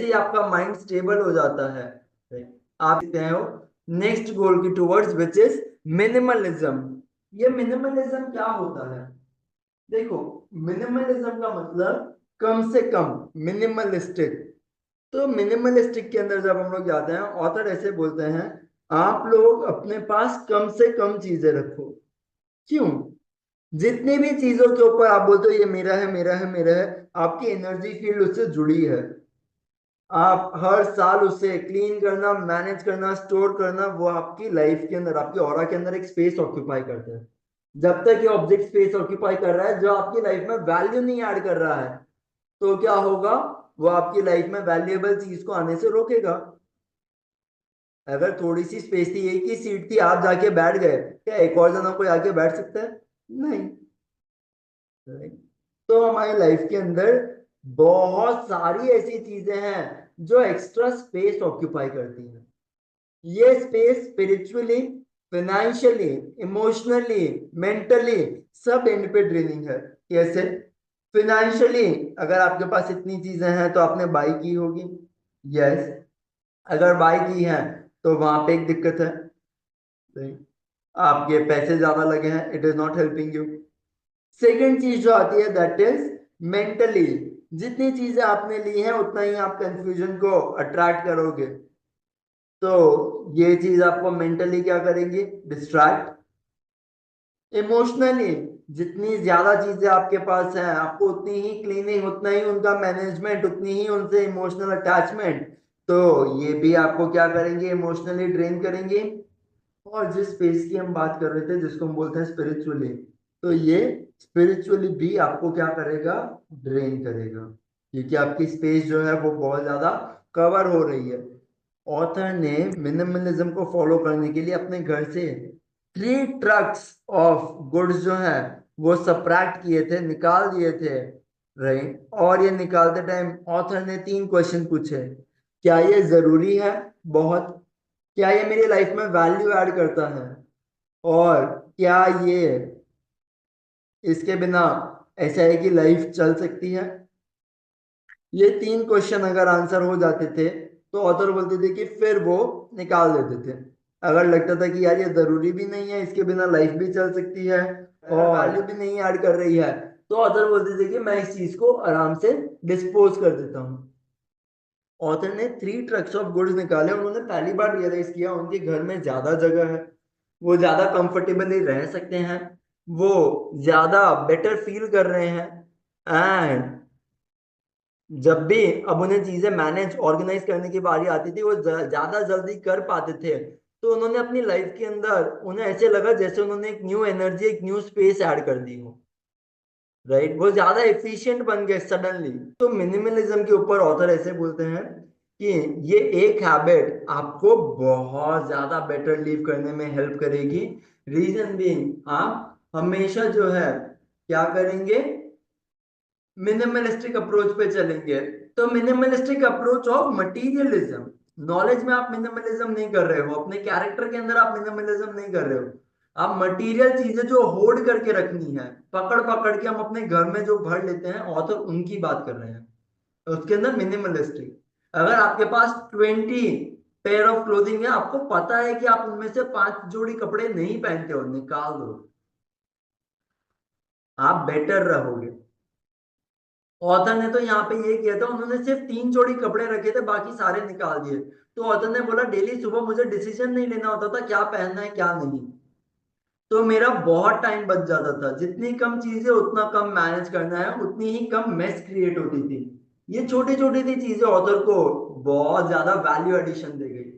ही आपका mind stable हो जाता है। आप देखते हो नेक्स्ट गोल की टुवर्ड्स विच इज मिनिमलिज्म। ये मिनिमलिज्म क्या होता है? देखो, मिनिमलिज्म का मतलब कम से कम, मिनिमलिस्टिक। तो मिनिमलिस्टिक के अंदर जब हम लोग जाते हैं, ऑथर ऐसे बोलते हैं, आप लोग अपने पास कम से कम चीजें रखो। क्यों? जितनी भी चीजों के ऊपर आप बोलते हो ये मेरा है, मेरा है, मेरा है, आपकी एनर्जी फील्ड उससे जुड़ी है। आप हर साल उसे क्लीन करना, मैनेज करना, स्टोर करना, वो आपकी लाइफ के अंदर, आपकी ऑरा के अंदर एक स्पेस ऑक्यूपाई करते हैं। जब तक ये ऑब्जेक्ट स्पेस ऑक्यूपाई कर रहा है जो आपकी लाइफ में वैल्यू नहीं ऐड कर रहा है, तो क्या होगा? वो आपकी लाइफ में वैल्यूएबल चीज को आने से रोकेगा। अगर थोड़ी सी स्पेस थी, एक ही सीट थी, आप जाके बैठ गए, क्या एक और जना कोई आके बैठ सकता है? नहीं। तो हमारी लाइफ के अंदर बहुत सारी ऐसी चीजें हैं जो एक्स्ट्रा स्पेस ऑक्यूपाई करती हैं। ये space spiritually, financially, emotionally, mentally, सब एंड पे ड्रेनिंग है। कैसे? फिनेंशियली, अगर आपके पास इतनी चीजें हैं तो आपने बाई की होगी। यस। अगर बाई की है तो वहां पे एक दिक्कत है। सही। आपके पैसे ज्यादा लगे हैं, it is not helping you. Second चीज जो आती है दैट इज मेंटली। जितनी चीजें आपने ली हैं उतना ही आप कंफ्यूजन को अट्रैक्ट करोगे। तो ये चीज आपको मेंटली क्या करेंगी? डिस्ट्रैक्ट। इमोशनली, जितनी ज्यादा चीजें आपके पास हैं, आपको उतनी ही क्लीनिंग, उतना ही उनका मैनेजमेंट, उतनी ही उनसे इमोशनल अटैचमेंट, तो ये भी आपको क्या करेंगे? इमोशनली ड्रेन करेंगे। और जिस स्पेस की हम बात कर रहे थे, जिसको हम बोलते हैं स्पिरिचुअली, तो ये स्पिरिचुअली भी आपको क्या करेगा? ड्रेन करेगा, क्योंकि आपकी स्पेस जो है वो बहुत ज्यादा कवर हो रही है। ऑथर ने मिनिमलिज्म को फॉलो करने के लिए अपने घर से 3 ट्रक्स ऑफ गुड्स जो है वो सब्ट्रैक्ट किए थे, निकाल दिए थे। राइट। और ये निकालते टाइम ऑथर ने 3 क्वेश्चन पूछे। क्या ये जरूरी है? बहुत। क्या ये मेरी लाइफ में वैल्यू ऐड करता है? और क्या ये, इसके बिना ऐसा है कि लाइफ चल सकती है? ये 3 क्वेश्चन अगर आंसर हो जाते थे तो ऑथर बोलते थे कि फिर वो निकाल देते थे। अगर लगता था कि यार ये जरूरी भी नहीं है, इसके बिना लाइफ भी चल सकती है और वैल्यू भी नहीं ऐड कर रही है, तो ऑथर बोलते थे कि मैं इस चीज को आराम से डिस्पोज कर देता हूँ। ऑथर ने 3 ट्रक्स ऑफ गुड्स निकाले। उन्होंने पहली बार रियलाइज किया उनके घर में ज्यादा जगह है, वो ज्यादा कंफर्टेबली रह सकते हैं, वो ज्यादा बेटर फील कर रहे हैं। एंड जब भी अब उन्हें चीजें मैनेज ऑर्गेनाइज करने की बारी आती थी, वो ज्यादा जल्दी कर पाते थे। तो उन्होंने अपनी लाइफ के अंदर, उन्हें ऐसे लगा जैसे उन्होंने एक न्यू एनर्जी, एक न्यू स्पेस ऐड कर दी हो। राइट। वो ज्यादा एफिशिएंट बन गए सडनली। तो मिनिमलिज्म के ऊपर ऑथर ऐसे बोलते हैं कि ये एक हैबिट आपको बहुत ज्यादा बेटर लिव करने में हेल्प करेगी। रीजन बीइंग, आप हमेशा जो है क्या करेंगे? मिनिमलिस्टिक अप्रोच पे चलेंगे। तो minimalistic approach of materialism, knowledge में आप मिनिमलिज्म नहीं कर रहे हो, अपने कैरेक्टर के अंदर आप मिनिमलिज्म नहीं कर रहे हो। आप मटेरियल चीजें जो होल्ड करके रखनी है, पकड़ पकड़ के हम अपने घर में जो भर लेते हैं, ऑथर उनकी बात कर रहे हैं। तो उसके अंदर मिनिमलिस्टिक, अगर आपके पास 20 पेयर ऑफ क्लोथिंग है, आपको पता है कि आप उनमें से 5 जोड़ी कपड़े नहीं पहनते हो, निकाल दो, आप बेटर रहोगे। ऑथर ने तो यहाँ पे ये किया था, उन्होंने सिर्फ 3 जोड़ी कपड़े रखे थे, बाकी सारे निकाल दिए। तो ऑथर ने बोला डेली सुबह मुझे डिसीजन नहीं लेना होता था क्या पहनना है क्या नहीं, तो मेरा बहुत टाइम बच जाता था। जितनी कम चीजें उतना कम मैनेज करना है, उतनी ही कम मेस क्रिएट होती थी। ये छोटी छोटी सी चीजें ऑथर को बहुत ज्यादा वैल्यू एडिशन दे गई।